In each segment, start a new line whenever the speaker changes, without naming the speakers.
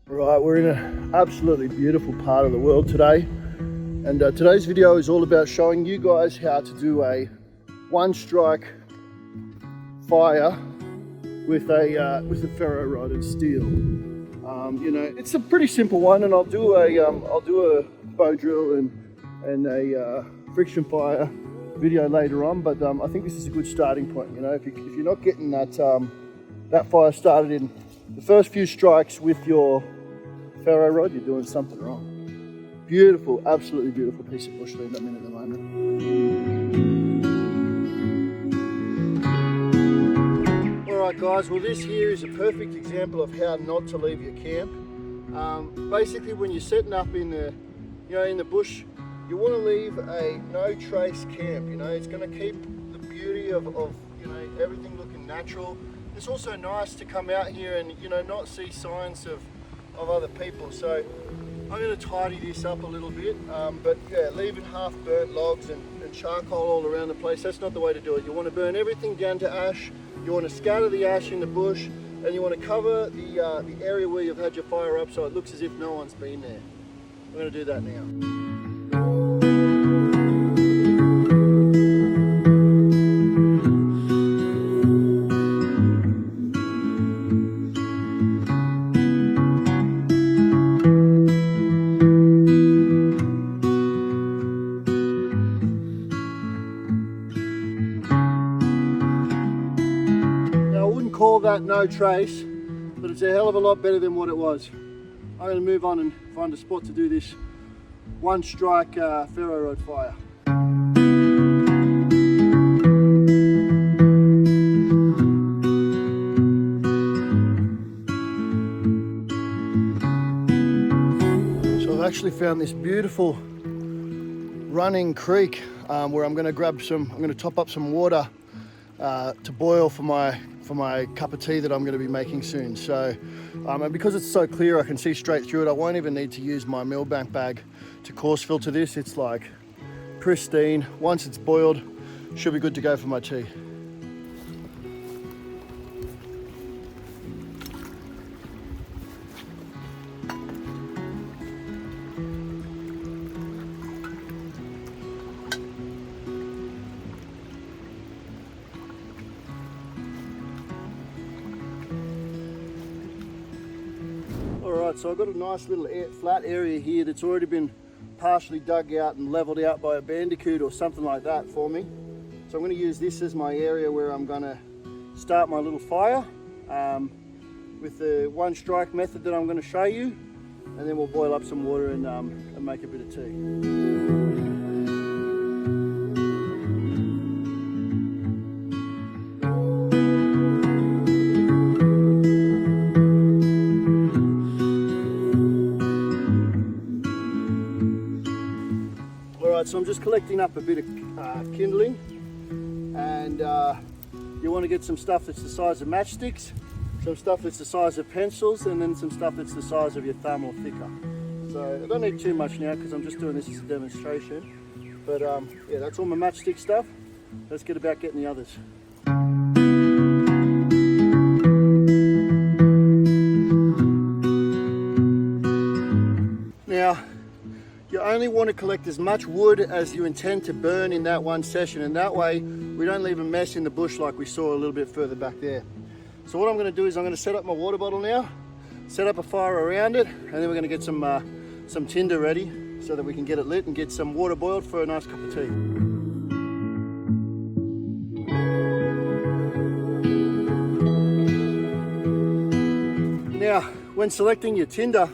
Right, we're in an absolutely beautiful part of the world today, and today's video is all about showing you guys how to do a one-strike fire with a ferro rod and steel. You know, it's a pretty simple one, and I'll do a bow drill and a friction fire video later on. But I think this is a good starting point. You know, if you're not getting that fire started in the first few strikes with your ferro rod, you're doing something wrong. Beautiful, absolutely beautiful piece of bushland I'm in at the moment. Alright guys, well this here is a perfect example of how not to leave your camp. Basically when you're setting up in the bush, you want to leave a no trace camp. You know, it's going to keep the beauty of everything looking natural. It's also nice to come out here and not see signs of other people. So I'm going to tidy this up a little bit, but yeah, leaving half burnt logs and charcoal all around the place, that's not the way to do it. You want to burn everything down to ash. You want to scatter the ash in the bush, and you want to cover the area where you've had your fire up so it looks as if no one's been there. I'm going to do that now. Call that no trace, but it's a hell of a lot better than what it was. I'm going to move on and find a spot to do this one strike ferro rod fire. So I've actually found this beautiful running creek where I'm going to top up some water to boil for my cup of tea that I'm going to be making soon. So and because it's so clear I can see straight through it, I won't even need to use my millbank bag to coarse filter this. It's like pristine. Once it's boiled, should be good to go for my tea. Alright, so I've got a nice little flat area here that's already been partially dug out and leveled out by a bandicoot or something like that for me. So I'm going to use this as my area where I'm going to start my little fire with the one strike method that I'm going to show you, and then we'll boil up some water and make a bit of tea. So I'm just collecting up a bit of kindling, and you want to get some stuff that's the size of matchsticks, some stuff that's the size of pencils, and then some stuff that's the size of your thumb or thicker. So I don't need too much now because I'm just doing this as a demonstration, but yeah, that's all my matchstick stuff. Let's get about getting the others. Now, you only want to collect as much wood as you intend to burn in that one session, and that way we don't leave a mess in the bush like we saw a little bit further back there. So what I'm going to do is I'm going to set up my water bottle now, set up a fire around it, and then we're going to get some tinder ready so that we can get it lit and get some water boiled for a nice cup of tea. Now, when selecting your tinder,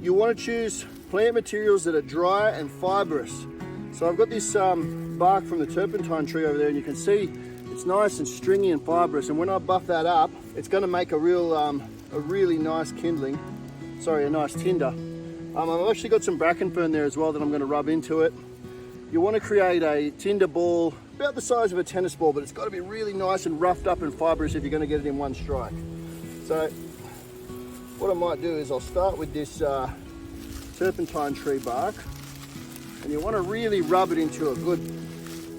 you want to choose plant materials that are dry and fibrous. So I've got this bark from the turpentine tree over there, and you can see it's nice and stringy and fibrous, and when I buff that up, it's going to make a really nice kindling, a nice tinder. I've actually got some bracken fern there as well that I'm going to rub into it. You want to create a tinder ball about the size of a tennis ball, but it's got to be really nice and roughed up and fibrous if you're going to get it in one strike. So what I might do is I'll start with this turpentine tree bark, and you want to really rub it into a good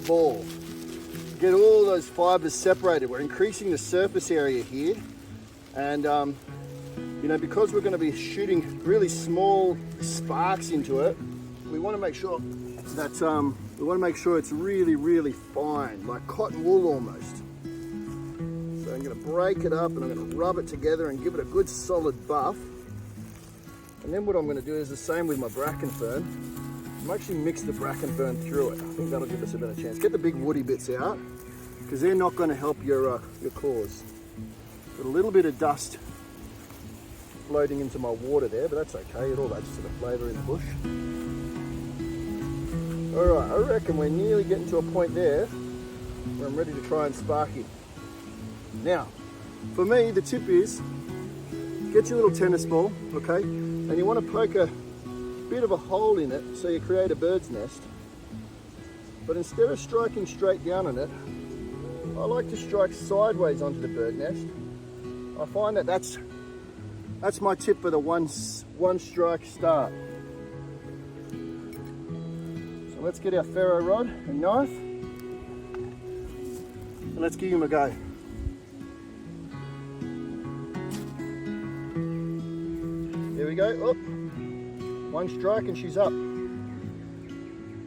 ball. Get all those fibers separated. We're increasing the surface area here, and you you know, because we're going to be shooting really small sparks into it, we want to make sure that it's really, really fine, like cotton wool almost. So I'm going to break it up and I'm going to rub it together and give it a good solid buff. And then what I'm going to do is the same with my bracken fern. I'm actually mix the bracken fern through it. I think that'll give us a better chance. Get the big woody bits out, because they're not going to help your cause. Got a little bit of dust floating into my water there, but that's okay. It all adds to the flavour in the bush. Alright, I reckon we're nearly getting to a point there where I'm ready to try and spark it. Now, for me, the tip is, get your little tennis ball, okay? And you want to poke a bit of a hole in it so you create a bird's nest. But instead of striking straight down on it, I like to strike sideways onto the bird nest. I find that that's my tip for the one strike start. So let's get our ferro rod and knife and let's give him a go. There we go. Oh, one strike and she's up.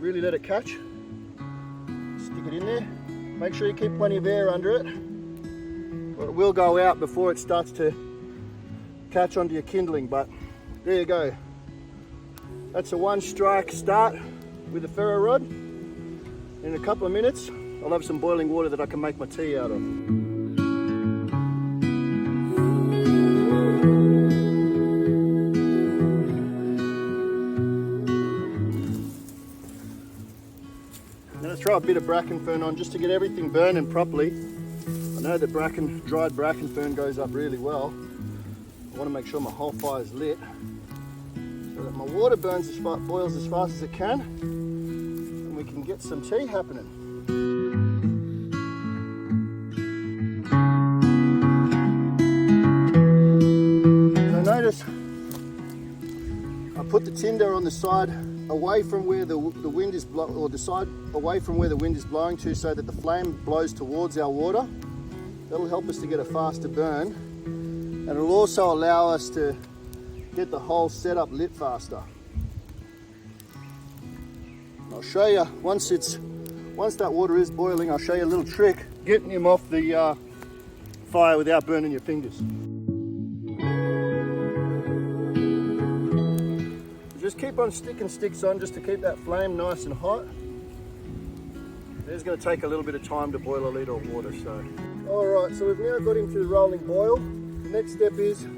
Really let it catch. Stick it in there. Make sure you keep plenty of air under it, or it will go out before it starts to catch onto your kindling. But there you go. That's a one strike start with the ferro rod. In a couple of minutes, I'll have some boiling water that I can make my tea out of. I'm going to throw a bit of bracken fern on just to get everything burning properly. I know that dried bracken fern goes up really well. I want to make sure my whole fire is lit so that my water boils as fast as it can and we can get some tea happening. So notice I put the tinder on the side away from where the wind is blowing, or the side away from where the wind is blowing to, so that the flame blows towards our water. That'll help us to get a faster burn, and it'll also allow us to get the whole setup lit faster. I'll show you once that water is boiling. I'll show you a little trick getting him off the fire without burning your fingers. Just keep on sticking sticks on just to keep that flame nice and hot. It's going to take a little bit of time to boil a litre of water. So, alright, so we've now got him to the rolling boil. The next step is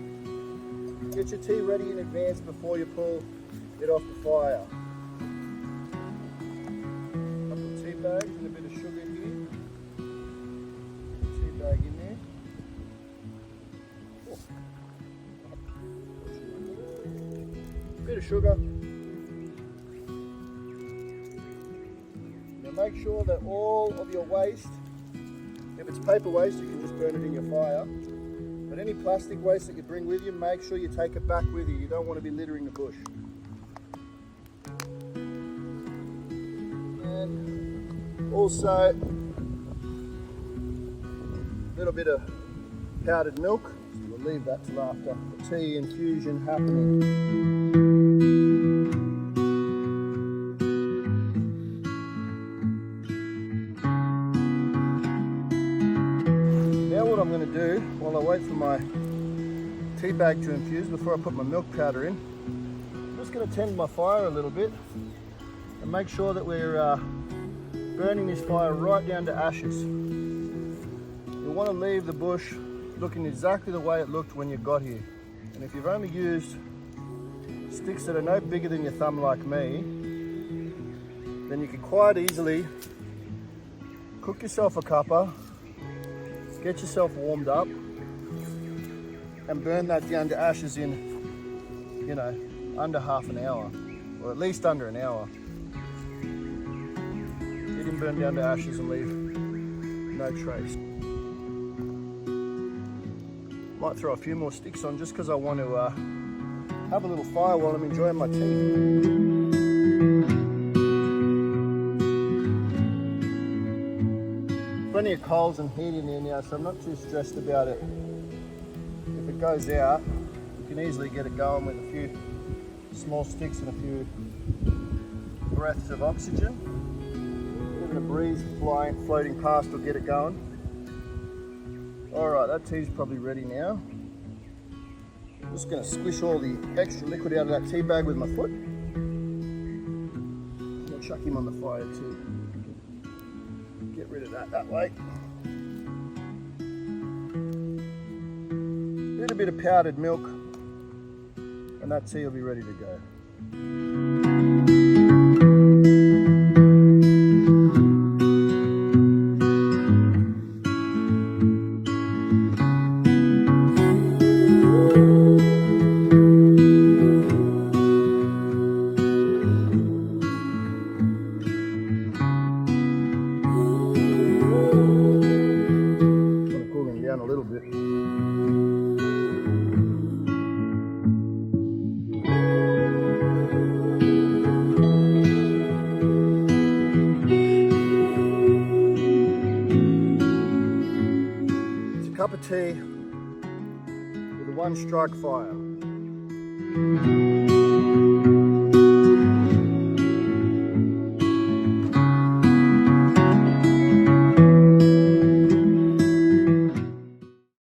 get your tea ready in advance before you pull it off the fire. A couple of tea bags and a bit of sugar here. Tea bag in there. Bit of sugar. Now make sure that all of your waste, if it's paper waste, you can just burn it in your fire. But any plastic waste that you bring with you, make sure you take it back with you. You don't want to be littering the bush. And also a little bit of powdered milk. So we'll leave that till after the tea infusion happening. I'm going to do while I wait for my tea bag to infuse before I put my milk powder in, I'm just going to tend my fire a little bit and make sure that we're burning this fire right down to ashes. You want to leave the bush looking exactly the way it looked when you got here. And if you've only used sticks that are no bigger than your thumb like me, then you can quite easily cook yourself a cuppa, get yourself warmed up and burn that down to ashes in, you know, under half an hour, or at least under an hour. Get him burned down to ashes and leave no trace. Might throw a few more sticks on just because I want to have a little fire while I'm enjoying my tea. Plenty of coals and heat in there now, so I'm not too stressed about it. If it goes out, we can easily get it going with a few small sticks and a few breaths of oxygen. Even a breeze floating past will get it going. Alright, that tea's probably ready now. I'm just going to squish all the extra liquid out of that tea bag with my foot. I'll chuck him on the fire too. Get rid of that way. A little bit of powdered milk and that tea will be ready to go. A little bit. It's a cup of tea with a one-strike fire.